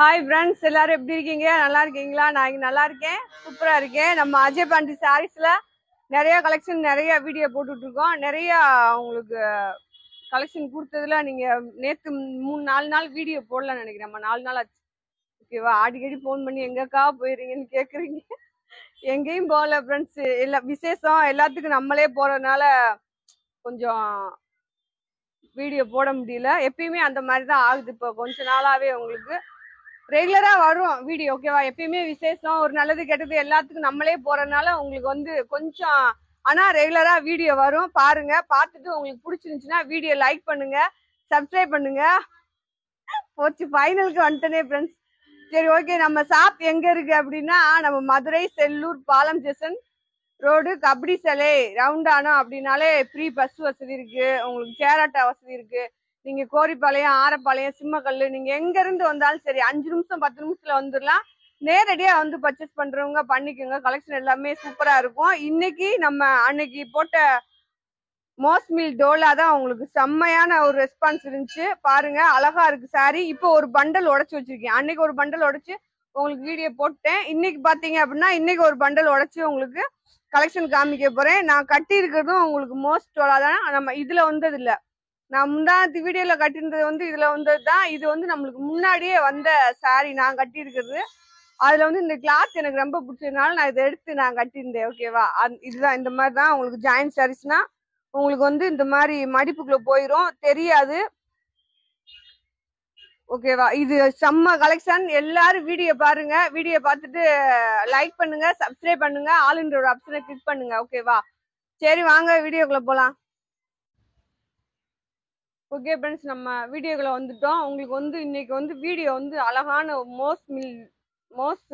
Hi friends, எல்லாரும் எப்படி இருக்கீங்க? நல்லா இருக்கீங்களா? நான் இங்கே நல்லா இருக்கேன், சூப்பரா இருக்கேன். நம்ம அஜய் பாண்டி சாரீஸ்ல நிறைய கலெக்ஷன், நிறைய வீடியோ போட்டுட்டு இருக்கோம். நிறைய உங்களுக்கு கலெக்ஷன் கொடுத்ததுல நீங்க நேற்று 3-4 நாள் வீடியோ போடலாம்னு நினைக்கிறேன். நம்ம 4 நாள் ஆச்சு. ஓகேவா? அடிக்கடி ஃபோன் பண்ணி எங்கக்கா போயிருங்கன்னு கேட்குறீங்க. எங்கேயும் போகல ஃப்ரெண்ட்ஸ். எல்லா விசேஷம் எல்லாத்துக்கும் நம்மளே போறதுனால கொஞ்சம் வீடியோ போட முடியல. எப்பயுமே அந்த மாதிரி தான் ஆகுது. இப்போ கொஞ்ச நாளாவே உங்களுக்கு ரெகுலரா வரும் வீடியோ. ஓகேவா? எப்பயுமே விசேஷம், ஒரு நல்லது கெட்டது எல்லாத்துக்கும் நம்மளே போறதுனால உங்களுக்கு வந்து கொஞ்சம், ஆனா ரெகுலரா வீடியோ வரும். பாருங்க, பார்த்துட்டு உங்களுக்கு பிடிச்சிருந்துச்சுன்னா வீடியோ லைக் பண்ணுங்க, சப்ஸ்கிரைப் பண்ணுங்க. போச்சு, ஃபைனலுக்கு வந்துட்டனே ஃப்ரெண்ட்ஸ். சரி, ஓகே. நம்ம ஷாப் எங்க இருக்கு அப்படின்னா, நம்ம மதுரை செல்லூர் பாலம் ஜெசன் ரோடு, கபடி சிலை ரவுண்டானோ அப்படின்னாலே ஃப்ரீ பஸ் வசதி இருக்கு. உங்களுக்கு சேராட்டா வசதி இருக்கு. நீங்க கோரிப்பாளையம், ஆரப்பாளையம், சிம்மக்கல்லு, நீங்க எங்க இருந்து வந்தாலும் சரி 5 நிமிஷம் 10 நிமிஷத்துல வந்துடலாம். நேரடியா வந்து பர்ச்சேஸ் பண்றவங்க பண்ணிக்கோங்க. கலெக்ஷன் எல்லாமே சூப்பரா இருக்கும். இன்னைக்கு நம்ம அன்னைக்கு போட்ட மோஸ்மில் டோலா தான் உங்களுக்கு செம்மையான ஒரு ரெஸ்பான்ஸ் இருந்துச்சு. பாருங்க, அழகா இருக்கு சாரி. இப்போ ஒரு பண்டல் உடைச்சு வச்சிருக்கேன். அன்னைக்கு ஒரு பண்டல் உடைச்சு உங்களுக்கு வீடியோ போட்டேன். இன்னைக்கு பாத்தீங்க அப்படின்னா இன்னைக்கு ஒரு பண்டல் உடைச்சு உங்களுக்கு கலெக்ஷன் காமிக்க போறேன். நான் கட்டி இருக்கிறதும் உங்களுக்கு மோஸ்ட் டோலா தான். நம்ம இதுல வந்தது இல்ல, நான் முந்தானத்து வீடியோல கட்டிருந்தது வந்து இதுல வந்தது தான். இது வந்து நம்மளுக்கு முன்னாடியே வந்த சாரி நான் கட்டி இருக்கிறது. அதுல வந்து இந்த கிளாத் எனக்கு ரொம்ப பிடிச்சதுனால நான் இதை எடுத்து நான் கட்டியிருந்தேன். ஓகேவா? இதுதான், இந்த மாதிரி தான் உங்களுக்கு ஜாயிண்ட் சாரீஸ்னா உங்களுக்கு வந்து இந்த மாதிரி மடிப்புக்குள்ள போயிரும், தெரியாது. ஓகேவா? இது செம்ம கலெக்ஷன். எல்லாரும் வீடியோ பாருங்க, வீடியோ பார்த்துட்டு லைக் பண்ணுங்க, சப்ஸ்கிரைப் பண்ணுங்க, ஆல் ஒரு ஆப்ஷனை கிளிக் பண்ணுங்க. ஓகேவா? சரி, வாங்க வீடியோக்குள்ள போலாம். ஓகே ஃப்ரெண்ட்ஸ், நம்ம வீடியோக்குள்ள வந்துட்டோம். உங்களுக்கு வந்து இன்னைக்கு வந்து வீடியோ வந்து அழகான மோஸ்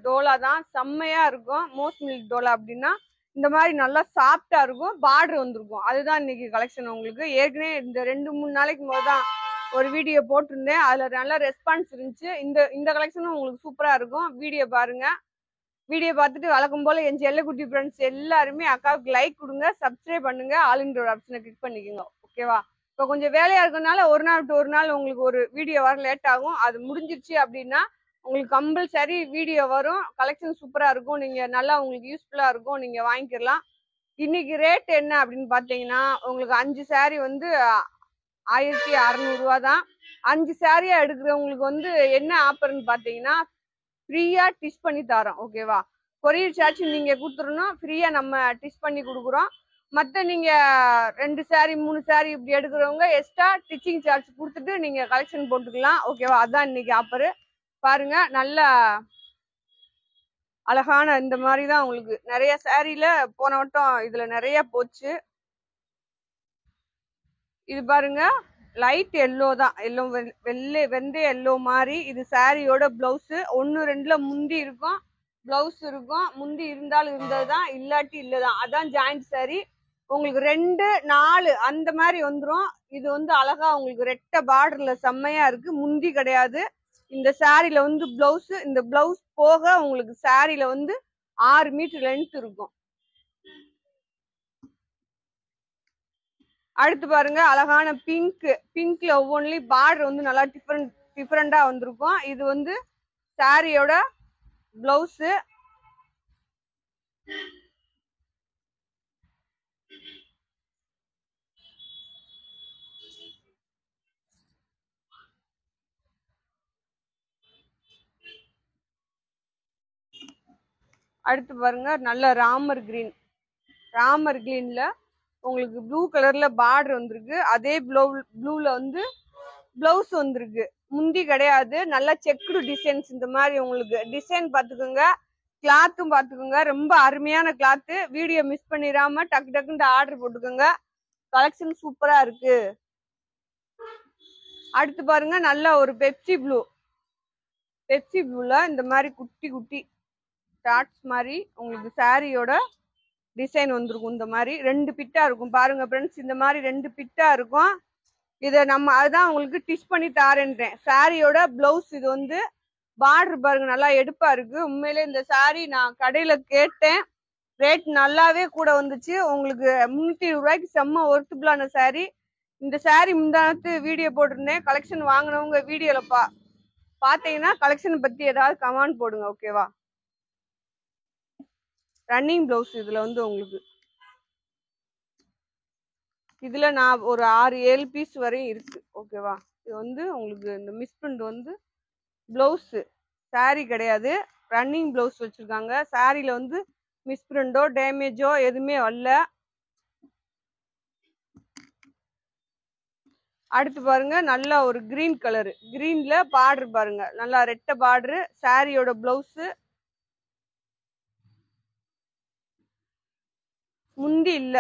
டோலா தான், செம்மையா இருக்கும். மோஸ் மில்க் டோலா அப்படின்னா இந்த மாதிரி நல்லா சாஃப்டா இருக்கும், பார்டர் வந்திருக்கும். அதுதான் இன்னைக்கு கலெக்ஷன். உங்களுக்கு ஏற்கனவே இந்த 2-3 நாளைக்கு முதல் தான் ஒரு வீடியோ போட்டிருந்தேன். அதுல நல்ல ரெஸ்பான்ஸ் இருந்துச்சு. இந்த கலெக்ஷனும் உங்களுக்கு சூப்பரா இருக்கும். வீடியோ பாருங்க. வீடியோ பார்த்துட்டு வழக்கம் போல என் செல்லக்குட்டி ஃப்ரெண்ட்ஸ் எல்லாருமே அக்காவுக்கு லைக் கொடுங்க, சப்ஸ்கிரைப் பண்ணுங்க, ஆல் இன் ஒரு ஆப்ஷனை கிளிக் பண்ணிக்கோங்க. ஓகேவா? இப்போ கொஞ்சம் வேலையா இருக்கனால ஒரு நாள் டு ஒரு நாள் உங்களுக்கு ஒரு வீடியோ வர லேட் ஆகும். அது முடிஞ்சிருச்சு அப்படின்னா உங்களுக்கு கம்பல்சரி வீடியோ வரும். கலெக்ஷன் சூப்பரா இருக்கும். நீங்க நல்லா உங்களுக்கு யூஸ்ஃபுல்லா இருக்கும், நீங்க வாங்கிக்கலாம். இன்னைக்கு ரேட் என்ன அப்படின்னு பாத்தீங்கன்னா, உங்களுக்கு 5 சாரி வந்து 1600 ரூபா தான். 5 சாரியா எடுக்கிறவங்களுக்கு வந்து என்ன ஆஃபர்ன்னு பாத்தீங்கன்னா, ஃப்ரீயா டிஷ் பண்ணி தரோம். ஓகேவா? கொரியர் சார்ஜ் நீங்க கொடுத்துடணும், ஃப்ரீயா நம்ம டிஷ் பண்ணி கொடுக்குறோம். மற்ற நீங்க 2 சாரி 3 சாரி இப்படி எடுக்கிறவங்க எக்ஸ்ட்ரா ஸ்டிச்சிங் சார்ஜ் கொடுத்துட்டு நீங்க கலெக்ஷன் போட்டுக்கலாம். ஓகேவா? அதான் இன்னைக்கு ஆஃபரு. பாருங்க, நல்ல அழகான இந்த மாதிரி தான் உங்களுக்கு நிறைய சாரியில போன வட்டம் இதுல நிறைய போச்சு. இது பாருங்க, லைட் எல்லோ தான், எல்லோ வெந்தய எல்லோ மாதிரி. இது சாரியோட பிளவுஸ் 1-2ல முந்தி இருக்கும், பிளவுஸ் இருக்கும். முந்தி இருந்தாலும் இருந்ததுதான், இல்லாட்டி இல்லதான். அதான் ஜாயிண்ட் சாரி. உங்களுக்கு 2-4 அந்த மாதிரி வந்துடும். இது வந்து அழகா உங்களுக்கு ரெட்டை பார்டர்ல செம்மையா இருக்கு. முந்தி கிடையாது. இந்த சாரியில வந்து பிளவுஸ், இந்த பிளவுஸ் போக உங்களுக்கு சாரியில வந்து 6 மீட்டர் லென்த் இருக்கும். அடுத்து பாருங்க, அழகான பிங்க்ல ஒவ்வொன்றுலயும் பார்டர் வந்து நல்லா டிஃபரெண்டா வந்திருக்கும். இது வந்து சாரியோட பிளவுஸ். அடுத்து பாருங்க, நல்ல ராமர் கிரீன்ல உங்களுக்கு ப்ளூ கலர்ல பார்டர் வந்திருக்கு. அதே ப்ளூல வந்து பிளவுஸ் வந்திருக்கு. முந்தி கிடையாது. நல்ல செக்குடு டிசைன்ஸ். இந்த மாதிரி உங்களுக்கு டிசைன் பார்த்துக்கோங்க, கிளாத்தும் பார்த்துக்கோங்க. ரொம்ப அருமையான கிளாத்து. வீடியோ மிஸ் பண்ணிடாம டக்கு டக்குன்னு ஆர்டர் போட்டுக்கோங்க. கலெக்ஷன் சூப்பரா இருக்கு. அடுத்து பாருங்க, நல்ல ஒரு பெப்சி ப்ளூல இந்த மாதிரி குட்டி குட்டி டாட்ஸ் மாதிரி உங்களுக்கு சாரியோட டிசைன் வந்திருக்கும். இந்த மாதிரி 2 பிட்டா இருக்கும். பாருங்க ஃப்ரெண்ட்ஸ், இந்த மாதிரி 2 பிட்டா இருக்கும். இதை நம்ம அதுதான் உங்களுக்கு டிஷ் பண்ணி தாரேன்றேன். சாரியோட பிளவுஸ். இது வந்து பார்டர் பாருங்க, நல்லா எடுப்பா இருக்கு. உண்மையிலே இந்த சாரி நான் கடையில கேட்டேன், ரேட் நல்லாவே கூட வந்துச்சு. உங்களுக்கு 320 ரூபாய்க்கு செம்ம ஒர்த்தபிளான சாரி. இந்த சாரி முந்தானத்து வீடியோ போட்டிருந்தேன். கலெக்ஷன் வாங்கினவங்க வீடியோலப்பா பாத்தீங்கன்னா கலெக்ஷன் பத்தி ஏதாவது கமெண்ட் போடுங்க, ஓகேவா? ரன்னிங் பிளவுஸ் இதுல வந்து உங்களுக்கு இதுல நான் ஒரு 6-7 பீஸ் வரையும் இருக்கு, ஓகேவா? இது வந்து உங்களுக்கு இந்த மிஸ் பிரிண்ட் வந்து பிளவுஸ் சாரி கிடையாது, ரன்னிங் பிளவுஸ் வச்சிருக்காங்க. சாரில வந்து மிஸ் பிரிண்டோ டேமேஜோ எதுவுமே வரல. அடுத்து பாருங்க, நல்ல ஒரு கிரீன் கலரு, கிரீன்ல பார்டர் பாருங்க, நல்லா ரெட்டை பார்டரு. சாரியோட பிளவுஸ் முந்தி இல்ல,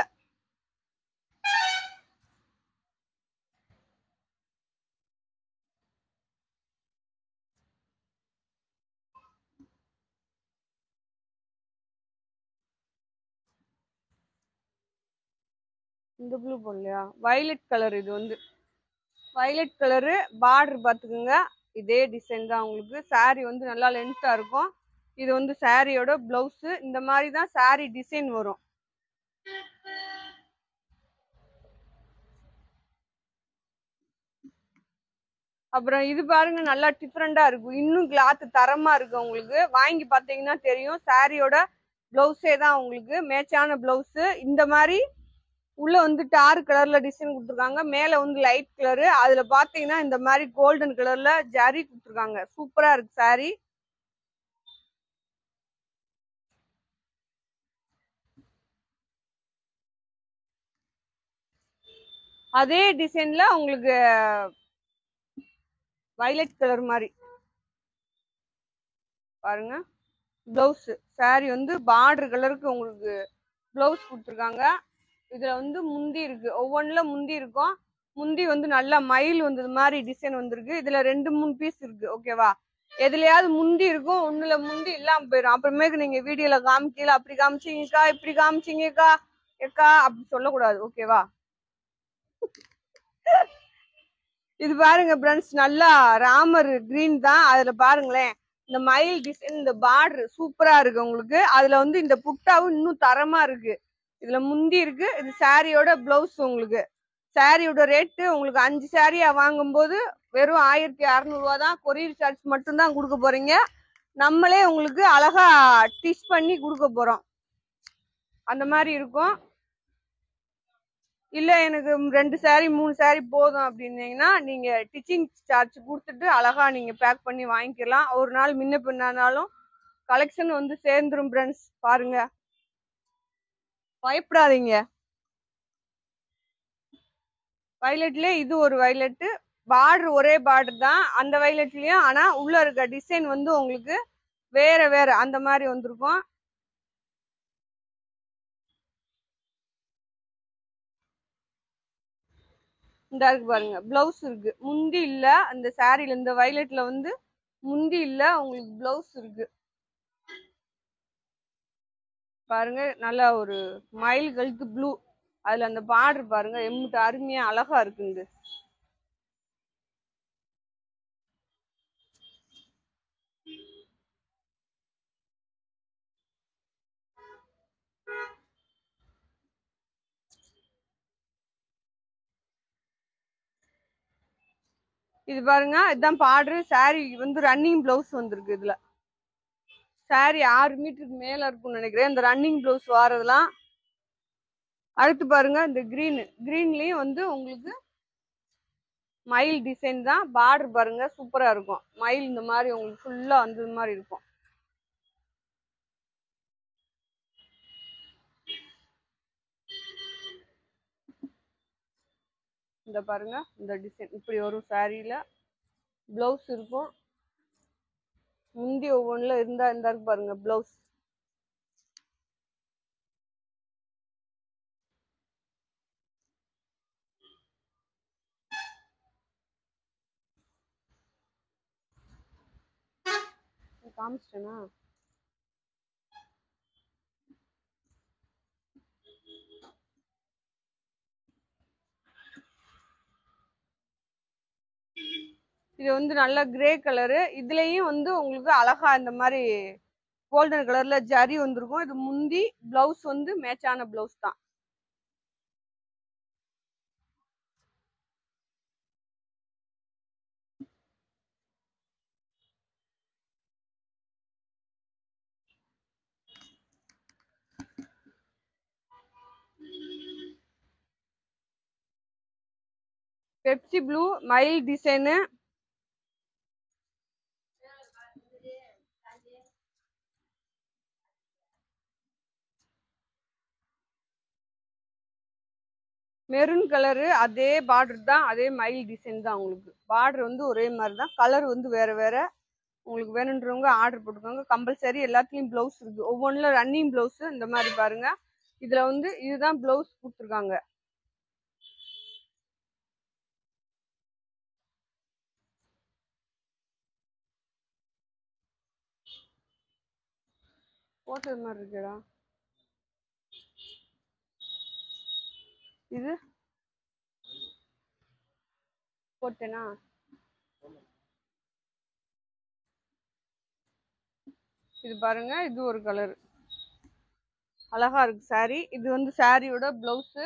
இந்த ப்ளூ போடலையா, வயலட் கலர். இது வந்து வயலட் கலரு, பார்டர் பார்த்துக்குங்க. இதே டிசைன் தான் உங்களுக்கு. சாரி வந்து நல்லா லென்த்தா இருக்கும். இது வந்து சாரியோட பிளவுஸ். இந்த மாதிரி தான் சாரி டிசைன் வரும். அப்புறம் இது பாருங்க, நல்லா டிஃப்ரெண்டா இருக்கும். இன்னும் கிளாத் தரமா இருக்கு. உங்களுக்கு வாங்கி பாத்தீங்கன்னா தெரியும். சாரியோட பிளவுஸே தான் உங்களுக்கு மேட்சான பிளவுஸ். இந்த மாதிரி உள்ள வந்து டார்க் கலர்ல டிசைன் கொடுத்துருக்காங்க, மேல வந்து லைட் கலரு. அதுல பாத்தீங்கன்னா இந்த மாதிரி கோல்டன் கலர்ல ஜரி கொடுத்துருக்காங்க. சூப்பரா இருக்கு சாரி. அதே டிசைன்ல உங்களுக்கு வயலட் கலர் மாதிரி பாருங்க பிளவுஸ். சாரி வந்து பார்டர் கலருக்கு உங்களுக்கு பிளவுஸ் கொடுத்துருக்காங்க. இதுல வந்து முந்தி இருக்கு, ஒவ்வொன்றுல முந்தி இருக்கும். முந்தி வந்து நல்லா மயில் வந்து மாதிரி டிசைன் வந்திருக்கு. இதுல 2-3 பீஸ் இருக்கு, ஓகேவா? எதுலயாவது முந்தி இருக்கும், ஒண்ணுல முந்தி இல்லாம போயிடும். அப்புறமேக்கு நீங்க வீடியோல காமிக்கல, அப்படி காமிச்சீங்கக்கா இப்படி காமிச்சீங்கக்கா ஏக்கா அப்படி சொல்லக்கூடாது, ஓகேவா? இது பாருங்க ஃப்ரெண்ட்ஸ், நல்லா ராமர் கிரீன் தான். அதுல பாருங்களேன், இந்த மயில் டிசைன், இந்த பார்டர் சூப்பரா இருக்கு உங்களுக்கு. அதுல வந்து இந்த புட்டாவும் இன்னும் தரமா இருக்கு. இதுல முந்தி இருக்கு. இது சாரியோட பிளவுஸ். உங்களுக்கு சாரியோட ரேட்டு உங்களுக்கு 5 சாரியா வாங்கும் போது வெறும் 1600 தான். கொரியர் சார்ஜ் மட்டும் தான் கொடுக்க போறீங்க. நம்மளே உங்களுக்கு அழகா ஸ்டிச் பண்ணி கொடுக்க போறோம். அந்த மாதிரி இருக்கும். இல்ல எனக்கு 2 சாரி 3 சாரி போதும் அப்படின்னீங்கன்னா நீங்க ஸ்டிச்சிங் சார்ஜ் கொடுத்துட்டு அழகா நீங்க பேக் பண்ணி வாங்கிக்கலாம். ஒரு நாள் முன்ன பின்னாலும் கலெக்ஷன் வந்து சேர்ந்துரும் ஃப்ரெண்ட்ஸ். பாருங்க, பயப்படாதீங்க. வயலட்ல இது ஒரு வயலட், பார்டர் ஒரே பார்டர் தான் அந்த வயலட்லயும். ஆனா உள்ள இருக்க டிசைன் வந்து உங்களுக்கு வேற வேற அந்த மாதிரி வந்திருக்கும். இந்த இருக்கு பாருங்க, பிளவுஸ் இருக்கு, முந்தி இல்ல. அந்த சாரில இந்த வயலட்ல வந்து முந்தி இல்ல, உங்களுக்கு பிளவுஸ் இருக்கு. பாருங்க, நல்லா ஒரு மயில் கழுத்து ப்ளூ. அதுல அந்த பார்டர் பாருங்க, எம்பிட்டு அருமையா அழகா இருக்குங்க. இது பாருங்க, இதுதான் பார்டர். சாரி வந்து ரன்னிங் பிளவுஸ் வந்திருக்கு. இதுல சாரி 6 மீட்டருக்கு மேல இருக்கும்னு நினைக்கிறேன் இந்த ரன்னிங் பிளவுஸ் வாரதெல்லாம். அடுத்து பாருங்க, இந்த கிரீன்லயும் வந்து உங்களுக்கு மயில் டிசைன் தான். பார்டர் பாருங்க சூப்பரா இருக்கும். மயில் இந்த மாதிரி உங்களுக்கு ஃபுல்லா வந்து இந்த மாதிரி இருக்கும். இந்த பாருங்க, இந்த டிசைன் இப்படி ஒரு சாரியில பிளவுஸ் இருக்கும். முந்தி ஒவ்வொன்றுல இருந்தா பாருங்க பிளவுஸ். காமிச்சிட்டேனா? இது வந்து நல்ல கிரே கலரு. இதுலயும் வந்து உங்களுக்கு அழகா இந்த மாதிரி கோல்டன் கலர்ல ஜரி வந்திருக்கும். இது முந்தி, பிளவுஸ் வந்து மேட்சான பிளவுஸ் தான். பெப்சி ப்ளூ மயில் டிசைனு. மெரூன் கலரு அதே பார்டர் தான், அதே மயில் டிசைன் தான். உங்களுக்கு பார்டர் வந்து ஒரே மாதிரி தான், கலர் வந்து வேற வேற. உங்களுக்கு வேணுன்றவங்க ஆர்டர் போட்டுக்கோங்க. கம்பல்சரி எல்லாத்துலயும் பிளவுஸ் இருக்கு, ஒவ்வொன்றுல ரன்னிங் பிளவுஸ். இந்த மாதிரி பாருங்க, இதுல வந்து இதுதான் பிளவுஸ் கொடுத்துருக்காங்க. போட்டது மாதிரி இருக்குடா இது. போட்டேனா? இது பாருங்க, இது ஒரு கலர் அழகா இருக்கு சாரி. இது வந்து சாரியோட பிளவுஸ்.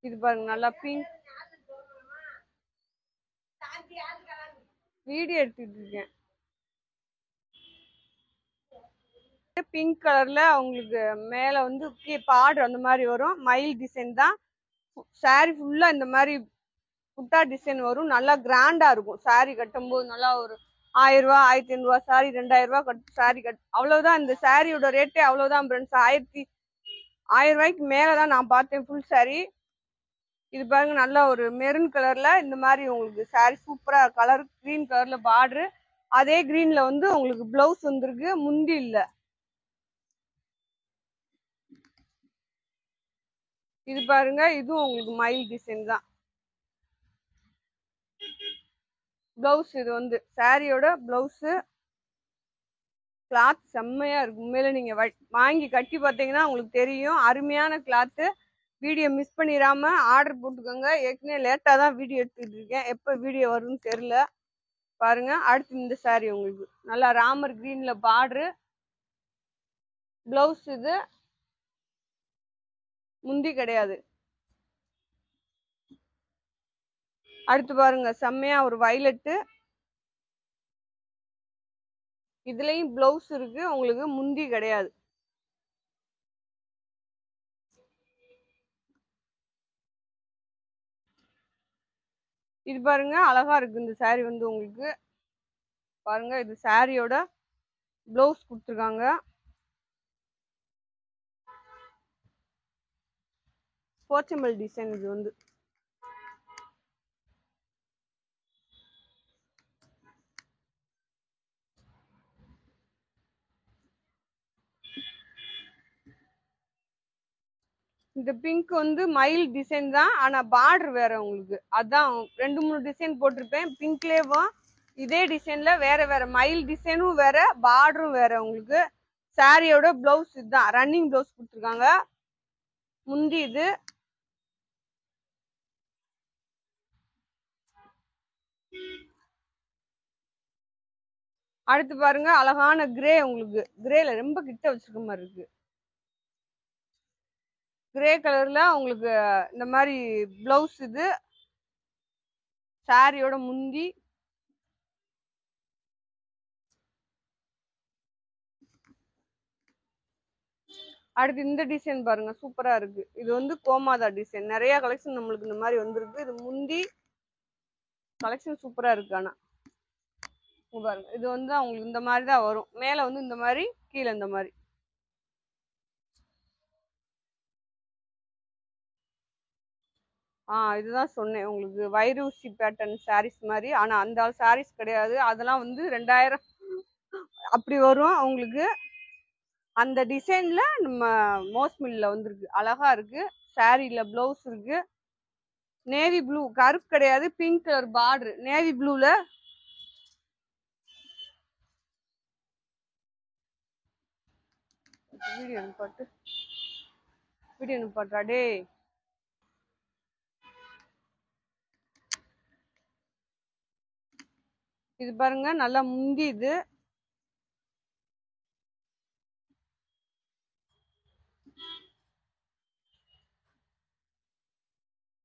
இது பாருங்க நல்லா பிங்க். வீடியோ எடுத்துட்டு இருக்கேன். பிங்க் கலர்ல உங்களுக்கு மேல வந்து பார்டர் அந்த மாதிரி வரும், மயில் டிசைன் தான். சாரி ஃபுல்லா இந்த மாதிரி புட்டா டிசைன் வரும், நல்லா கிராண்டா இருக்கும். சாரி கட்டும்போது நல்லா ஒரு 1000 ரூபா 1500 ரூபா சாரி 2000 ரூபா சாரி அவ்வளவுதான். இந்த சாரியோட ரேட்டே அவ்வளவுதான் ஃப்ரெண்ட்ஸ். 1000 ரூபாய்க்கு மேலதான் நான் பார்த்தேன் ஃபுல் சாரி. இது பாருங்க நல்லா ஒரு மெரூன் கலர்ல இந்த மாதிரி உங்களுக்கு சாரி சூப்பரா கலர். கிரீன் கலர்ல பார்டரு, அதே கிரீன்ல வந்து உங்களுக்கு பிளவுஸ் வந்துருக்கு, முந்தி இல்ல. இது பாருங்க, இதுவும் உங்களுக்கு மயில் டிசைன் தான் பிளவுஸ். இது வந்து சாரியோட பிளவுஸ். கிளாத் செம்மையா இருக்கு உண்மையில. நீங்க வாங்கி கட்டி பார்த்தீங்கன்னா உங்களுக்கு தெரியும், அருமையான கிளாத்து. வீடியோ மிஸ் பண்ணிடாம ஆர்டர் போட்டுக்கோங்க. ஏற்கனவே லேட்டா தான் வீடியோ எடுத்துட்டு இருக்கேன், எப்ப வீடியோ வரும்னு தெரியல. பாருங்க அடுத்து இந்த சாரி உங்களுக்கு நல்லா ராமர் கிரீன்ல பார்டரு, பிளவுஸ் இது, முந்தி கிடையாது. அடுத்து பாருங்க செம்மையா ஒரு வயலட்டு, இதுலயும் பிளவுஸ் இருக்கு உங்களுக்கு, முந்தி கிடையாது. இது பாருங்க அழகா இருக்கு இந்த சாரி வந்து உங்களுக்கு. பாருங்க இது சாரியோட பிளவுஸ் கொடுத்துருக்காங்க. போச்சம்பல் டிசைன் இது வந்து. இந்த பிங்க் வந்து மயில் டிசைன் தான், ஆனா பார்டர் வேற உங்களுக்கு. அதான் 2 3 டிசைன் போட்டிருப்பேன் பிங்க்லேயும். இதே டிசைன்ல வேற வேற மயில் டிசைனும் வேற, பார்டரும் வேற உங்களுக்கு. சாரியோட பிளவுஸ் இதுதான், ரன்னிங் பிளவுஸ் கொடுத்துருக்காங்க, முந்தி இது. அடுத்து பாருங்க அழகான கிரே, உங்களுக்கு கிரேல ரொம்ப கிட்ட வச்சிருக்க மாதிரி இருக்கு. கிரே கலர்ல உங்களுக்கு இந்த மாதிரி பிளவுஸ் இது, சாரியோட முந்தி. அடுத்து இந்த டிசைன் பாருங்க சூப்பரா இருக்கு. இது வந்து கோமாதா டிசைன், நிறைய கலெக்ஷன் நம்மளுக்கு இந்த மாதிரி வந்திருக்கு. இது முந்தி கலெக்ஷன் சூப்பரா இருக்கு. ஆனா பாருங்க இது வந்து அவங்களுக்கு இந்த மாதிரி தான் வரும், மேல வந்து இந்த மாதிரி, கீழே இந்த மாதிரி. இதுதான் சொன்னேன் உங்களுக்கு, வைரூசி பேட்டர்ன் சாரீஸ் மாதிரி. ஆனா அந்த சாரீஸ் கிடையாது, அதெல்லாம் வந்து 2000 அப்படி வரும் உங்களுக்கு. அந்த டிசைன்ல நம்ம மோஸ் மில்ல வந்திருக்கு, அழகா இருக்கு. சாரியில பிளவுஸ் இருக்கு, நேவி ப்ளூ, கருப்பு கிடையாது, பிங்க் கலர் பார்டர், நேவி ப்ளூல. வீடியோ பாட்டு வீடியோ பாட்டுறா டே. இது பாருங்க நல்லா முந்தி இது.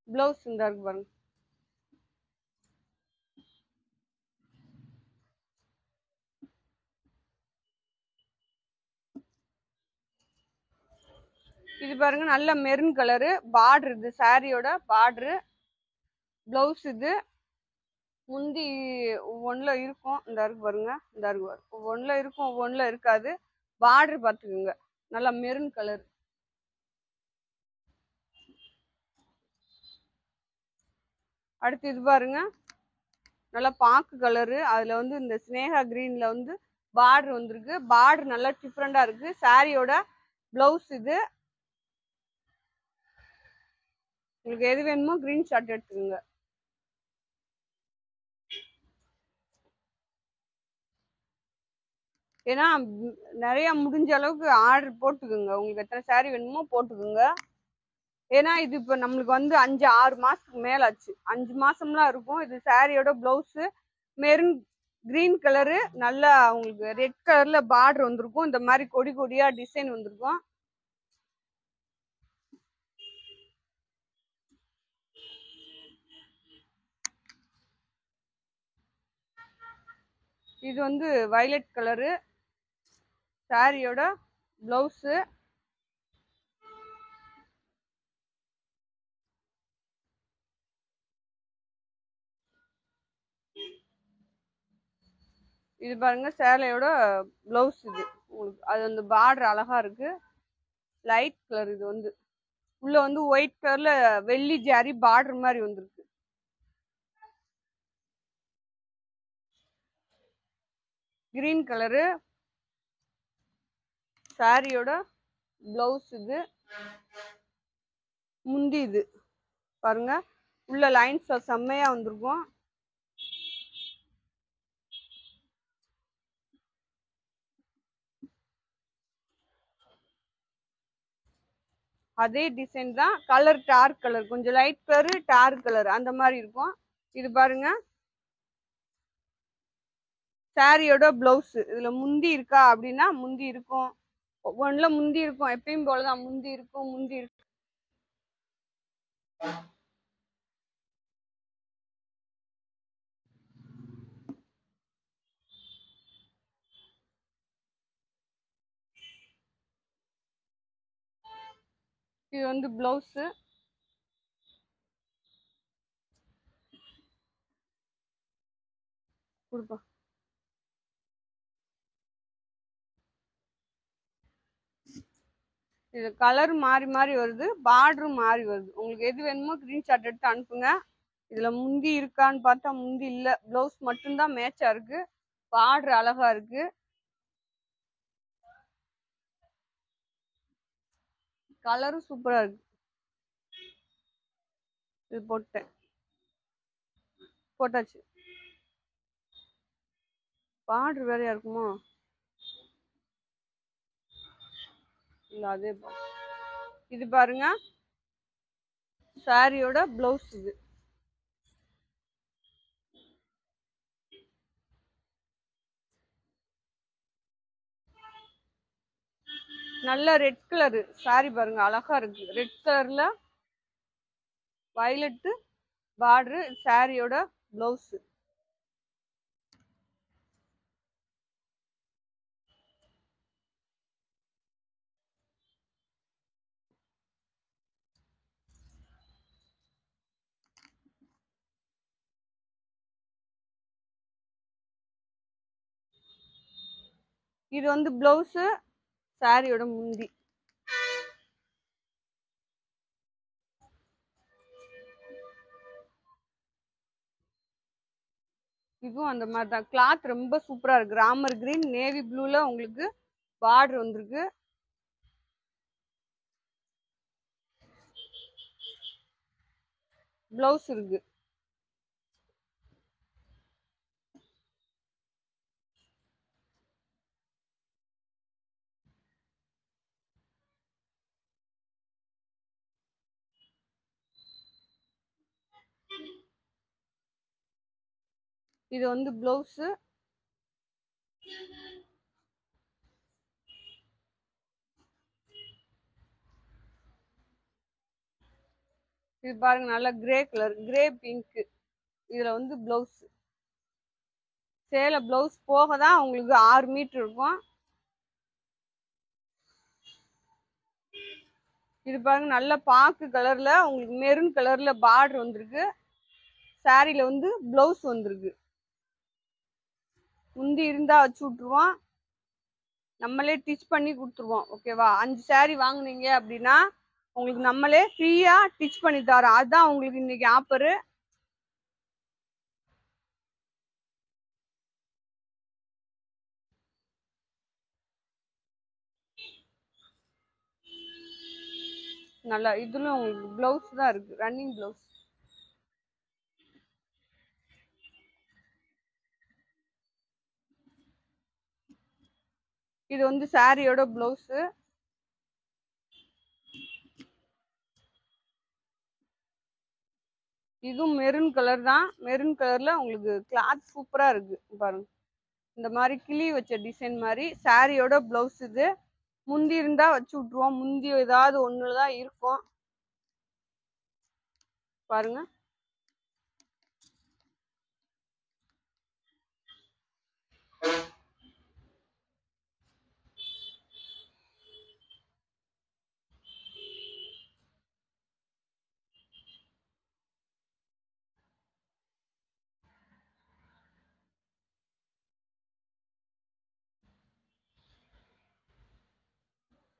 பிளவுஸ் இந்த இருக்கு பாருங்க. இது பாருங்க நல்ல மெரூன் கலரு பார்டர், இது சாரியோட பார்டரு. பிளவுஸ் இது முந்தி ஒவ்வொன்றுல இருக்கும், இந்த இருக்கு பாருங்க, இந்த இருக்கு ஒவ்வொன்றுல இருக்கும் ஒவ்வொன்றுல இருக்காது. பார்டர் பார்த்துக்குங்க, நல்லா மெரூன் கலர். அடுத்து இது பாருங்க நல்லா பாக்கு கலரு, அதுல வந்து இந்த ஸ்னேகா கிரீன்ல வந்து பார்டர் வந்திருக்கு. பார்டர் நல்லா டிஃப்ரெண்டா இருக்கு. சாரியோட பிளவுஸ் இது. உங்களுக்கு எது வேணுமோ கிரீன் ஷாட் எடுத்துக்கோங்க. ஏன்னா நிறைய முடிஞ்ச அளவுக்கு ஆர்டர் போட்டுக்குங்க. உங்களுக்கு எத்தனை சாரி வேணுமோ போட்டுக்குங்க. ஏன்னா இது இப்போ நம்மளுக்கு வந்து 5-6 மாசத்துக்கு மேல ஆச்சு, 5 மாசம்லாம் இருக்கும். இது சாரியோட பிளவுஸ் மெரூன் கிரீன் கலரு, நல்லா உங்களுக்கு ரெட் கலர்ல பார்டர் வந்திருக்கும். இந்த மாதிரி கொடி கொடியா டிசைன் வந்திருக்கும். இது வந்து வயலட் கலரு, சாரியோட பிளவுஸ். இது பாருங்க சேலையோட பிளவுஸ் இது. உங்களுக்கு அது வந்து பார்டர் அழகா இருக்கு, லைட் கலர். இது வந்து உள்ள வந்து ஒயிட் கலர்ல வெள்ளி ஜாரி பார்டர் மாதிரி வந்திருக்கு. கிரீன் கலரு சாரியோட பிளவுஸ் இது. முந்தி இது பாருங்க, உள்ள லைன்ஸ் செம்மையா வந்திருக்கும். அதே டிசைன் தான், கலர் டார்க் கலர், கொஞ்சம் லைட் கலர் டார்க் கலர் அந்த மாதிரி இருக்கும். இது பாருங்க சாரியோட பிளவுஸ். இதுல முந்தி இருக்கா அப்படின்னா முந்தி இருக்கும், ஒவ்வொன்றுல முந்தி இருக்கும், எப்பயும் போலதான் முந்தி இருக்கும். முந்தி இருக்கு. இது வந்து பிளவுஸ். கொடுப்பா. இது கலர் மாறி மாறி வருது, பார்டரும் மாறி வருது. உங்களுக்கு எது வேணுமோ ஸ்கிரீன்ஷாட் எடுத்து அனுப்புங்க. இதுல முந்தி இருக்கான்னு பார்த்தா முந்தி இல்ல, பிளவுஸ் மட்டும்தான் மேட்சா இருக்கு. பார்டர் அழகா இருக்கு, கலரும் சூப்பரா இருக்கு. இது போட்டாச்சு. பார்டர் வேறையா இருக்குமோ இல்ல, அதே இது பாருங்க சாரியோட பிளவுஸ் இது. நல்ல ரெட் கலரு சாரி பாருங்க, அழகா இருக்கு. ரெட் கலர்ல வயலட் பார்டர், சாரியோட பிளவுஸ். இது வந்து பிளவுஸ், சாரியோட முந்தி. இதுவும் அந்த மாதிரி தான், கிளாத் ரொம்ப சூப்பரா இருக்கு. ராமர் கிரீன் நேவி ப்ளூல உங்களுக்கு பார்டர் வந்திருக்கு. பிளவுஸ் இருக்கு. இது வந்து பிளவுஸ். இது பாருங்க நல்ல கிரே கலர், கிரே பிங்க். இதுல வந்து பிளவுஸ், சேலை பிளவுஸ் போக தான் உங்களுக்கு 6 மீட்டர் இருக்கும். இது பாருங்க நல்ல பாக்கு கலர்ல உங்களுக்கு மெரூன் கலர்ல பார்டர் வந்திருக்கு. சாரியில வந்து பிளவுஸ் வந்திருக்கு. முந்தி இருந்தா வச்சு விட்டுருவோம், நம்மளே டிச் பண்ணி கொடுத்துருவோம். ஓகேவா? 5 சாரி வாங்குனீங்க அப்படின்னா உங்களுக்கு நம்மளே ஃப்ரீயா டிச் பண்ணி தரோம். அதுதான் உங்களுக்கு இன்னைக்கு ஆஃபரு. நல்லா இதுல உங்களுக்கு பிளவுஸ் தான் இருக்கு, ரன்னிங் பிளவுஸ். இது வந்து சாரியோட பிளவுஸ். இதுவும் மெரூன் கலர் தான். மெரூன் கலர்ல உங்களுக்கு கிளாத் சூப்பரா இருக்கு பாருங்க. இந்த மாதிரி கிளி வச்ச டிசைன் மாதிரி சாரியோட பிளவுஸ். இது முந்தி இருந்தா வச்சு விட்டுருவோம், முந்தி ஏதாவது ஒண்ணுதான் இருக்கும் பாருங்க.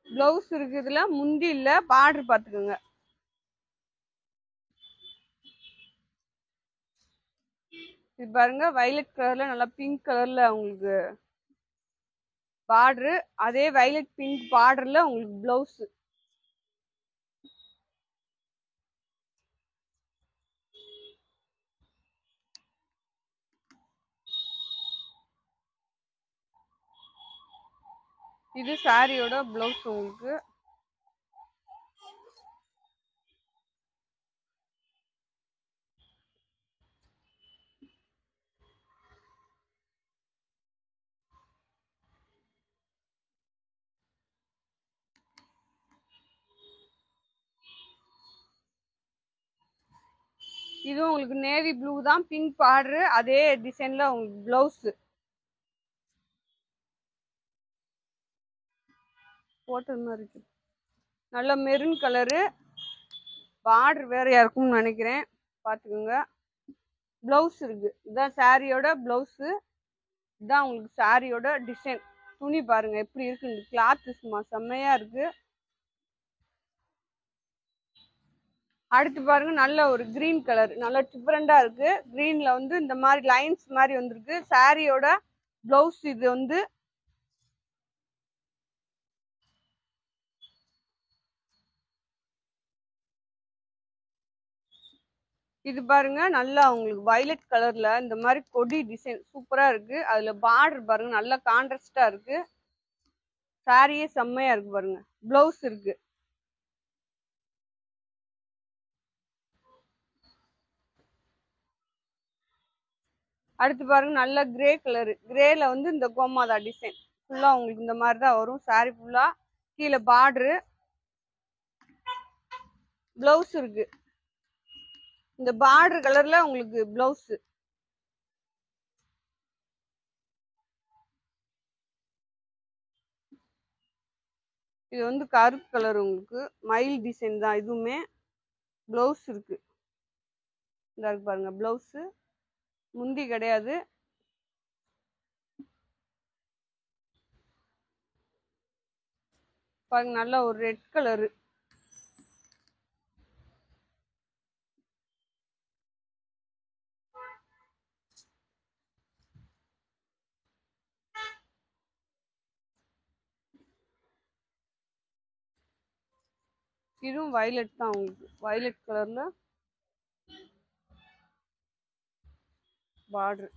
பிளவுஸ் இருக்குதுல, முந்தி இல்ல, பார்டர் பாத்துக்கோங்க. இது பாருங்க வயலட் கலர்ல நல்லா பிங்க் கலர்ல உங்களுக்கு பார்டரு. அதே வயலட் பிங்க் பார்டர்ல உங்களுக்கு பிளவுஸ். இது சாரியோட பிளவுஸ் உங்களுக்கு. இதுவும் உங்களுக்கு நேவி ப்ளூ தான், பிங்க் பார்டரு, அதே டிசைன்ல உங்களுக்கு பிளவுஸ் போட்டது மாதிரி இருக்கு. நல்ல மெரூன் கலரு, பார்டர் வேறையா இருக்கும்னு நினைக்கிறேன், பாத்துக்கோங்க. பிளவுஸ் இருக்கு, இதுதான் சாரியோட பிளவுஸ். இதுதான் உங்களுக்கு சாரியோட டிசைன். துணி பாருங்க எப்படி இருக்கு, கிளாத் சும்மா செம்மையா இருக்கு. அடுத்து பாருங்க நல்ல ஒரு கிரீன் கலர், நல்ல டிஃபரெண்டா இருக்கு. கிரீன்ல வந்து இந்த மாதிரி லைன்ஸ் மாதிரி வந்திருக்கு. சாரியோட பிளவுஸ் இது வந்து. இது பாருங்க நல்லா உங்களுக்கு வயலட் கலர்ல இந்த மாதிரி கொடி டிசைன் சூப்பரா இருக்கு. அதுல பார்டர் பாருங்க நல்லா கான்ட்ராஸ்டா இருக்கு. சாரியே செம்மையா இருக்கு பாருங்க. பிளவுஸ் இருக்கு. அடுத்து பாருங்க நல்ல கிரே கலரு, கிரேல வந்து இந்த கோமாதா டிசைன் ஃபுல்லா உங்களுக்கு இந்த மாதிரி தான் வரும். சாரி ஃபுல்லா கீழே பார்டரு, பிளவுஸ் இருக்கு. இந்த பார்டர் கலர்ல உங்களுக்கு பிளவுஸ். இது வந்து கருப்பு கலர், உங்களுக்கு மயில் டிசைன் தான் இதுவுமே. பிளவுஸ் இருக்கு, இந்த இருக்கு பாருங்க பிளவுஸ். முந்தி கிடையாது. பாருங்க நல்ல ஒரு ரெட் கலரு. இதுவும் வயலட் தான் உங்களுக்கு, வயலட் கலர்ல border.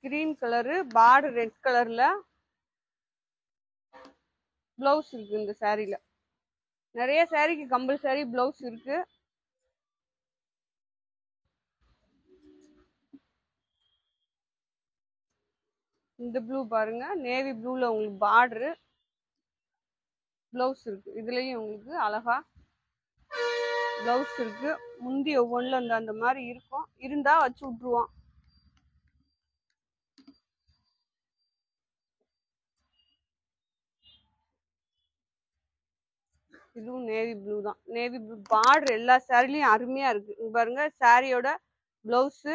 Green colour, border red கலர்ல பிளவுஸ் இருக்கு. இந்த சாரில நிறைய சாரிக்கு கம்பல்சரி பிளவுஸ் இருக்கு. இந்த ப்ளூ பாருங்க, நேவி ப்ளூல உங்களுக்கு பார்டரு, பிளவுஸ் இருக்கு. இதுலயும் உங்களுக்கு அழகா பிளவுஸ் இருக்கு. முந்தி ஒவ்வொன்றுல அந்த மாதிரி இருக்கும், இருந்தா வச்சு விட்டுருவோம். இதுவும் நேவி ப்ளூ தான். நேவி ப்ளூ பார்டர் எல்லா சாரிலையும் அருமையா இருக்கு. இங்க பாருங்க சாரியோட பிளவுஸ்.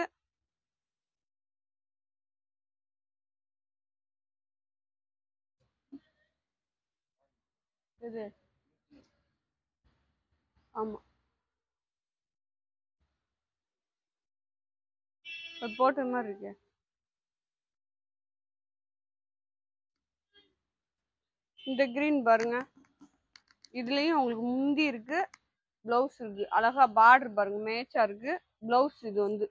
இது ஆமா போட்ட மாதிரி இருக்கு. இந்த கிரீன் பாருங்க, இதுலயும் உங்களுக்கு முந்தி இருக்கு, பிளவுஸ் இருக்கு. அழகா பார்டர் பாருங்க மேட்சா இருக்கு. பிளவுஸ் இது வந்து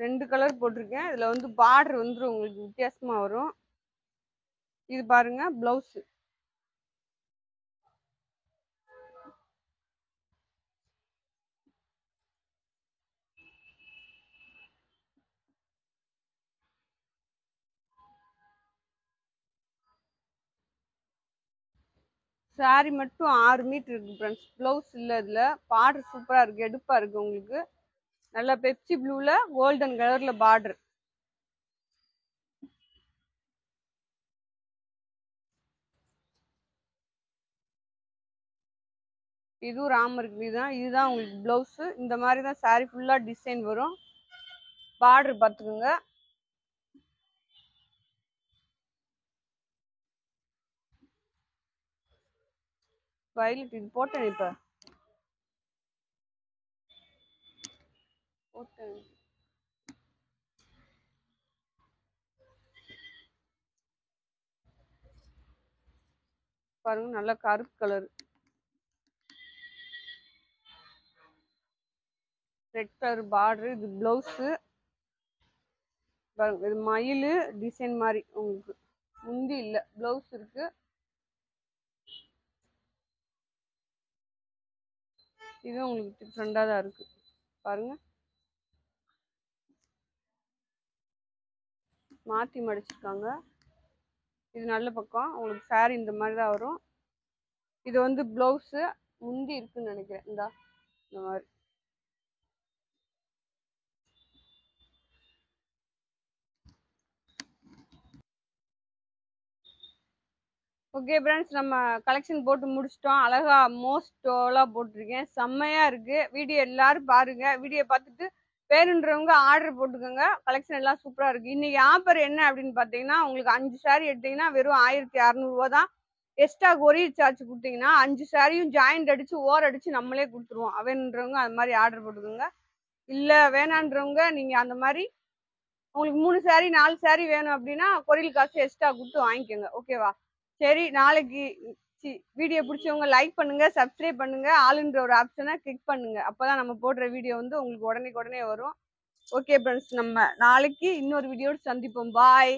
ரெண்டு கலர் போட்டிருக்கேன். இதுல வந்து பார்டர் வந்து உங்களுக்கு வித்தியாசமா வரும். இது பாருங்க பிளவுஸ். சாரி மட்டும் 6 மீட்டர் இருக்கு ஃப்ரெண்ட்ஸ். பிளவுஸ் இல்ல. இதுல பார்டர் சூப்பரா இருக்கு, எடுப்பா இருக்கு. உங்களுக்கு நல்லா பெப்சி ப்ளூல கோல்டன் கலர்ல பார்டர். இதுவும் ராமர் கிரீன் தான். இதுதான் உங்களுக்கு பிளவுஸ். இந்த மாதிரி தான் சாரி ஃபுல்லா டிசைன் வரும். பார்டர் பார்த்துக்கோங்க. வயலட் இது போட்டேன், இப்ப போட்டேன். பாருங்க நல்ல கருப்பு கலர், ரெட் கலர் பார்டர். இது பிளவுஸ் பாருங்க. இது மயில் டிசைன் மாதிரி உங்களுக்கு முந்தி இல்ல, பிளவுஸ் இருக்கு. இது உங்களுக்கு டிஃப்ரெண்டா தான் இருக்கு பாருங்க. மாத்தி மடிச்சிருக்காங்க. இது நல்ல பக்கம். உங்களுக்கு சாரி இந்த மாதிரி தான் வரும். இது வந்து பிளவுஸ் முந்தி இருக்குன்னு நினைக்கிறேன். இந்த மாதிரி ஓகே ஃப்ரெண்ட்ஸ், நம்ம கலெக்ஷன் போட்டு முடிச்சிட்டோம். அழகா மோஸ்டோலாம் போட்டிருக்கேன், செம்மையா இருக்கு. வீடியோ எல்லாரும் பாருங்க. வீடியோ பார்த்துட்டு வேணுன்றவங்க ஆர்டர் போட்டுக்கோங்க. கலெக்ஷன் எல்லாம் சூப்பரா இருக்கு. இன்னைக்கு ஆஃபர் என்ன அப்படின்னு பாத்தீங்கன்னா, உங்களுக்கு 5 சாரி எடுத்தீங்கன்னா வெறும் 1600 தான். எக்ஸ்ட்ரா கொரியர் சார்ஜ் கொடுத்தீங்கன்னா 5 சாரியும் ஜாயிண்ட் அடிச்சு ஓர் அடிச்சு நம்மளே கொடுத்துருவோம். வேணுன்றவங்க அது மாதிரி ஆர்டர் போட்டுக்கோங்க. இல்ல வேணான்றவங்க நீங்க அந்த மாதிரி உங்களுக்கு 3 சாரி 4 சாரி வேணும் அப்படின்னா கொரியர் காசு எக்ஸ்ட்ரா கொடுத்து வாங்கிக்கோங்க. ஓகேவா? சரி, நாளைக்கு வீடியோ பிடிச்சவங்க லைக் பண்ணுங்க, சப்ஸ்கிரைப் பண்ணுங்க, ஆளுன்ற ஒரு ஆப்ஷனை கிளிக் பண்ணுங்க. அப்பதான் நம்ம போடுற வீடியோ வந்து உங்களுக்கு உடனே வரும். ஓகே ஃப்ரெண்ட்ஸ், நம்ம நாளைக்கு இன்னொரு வீடியோடு சந்திப்போம். பாய்.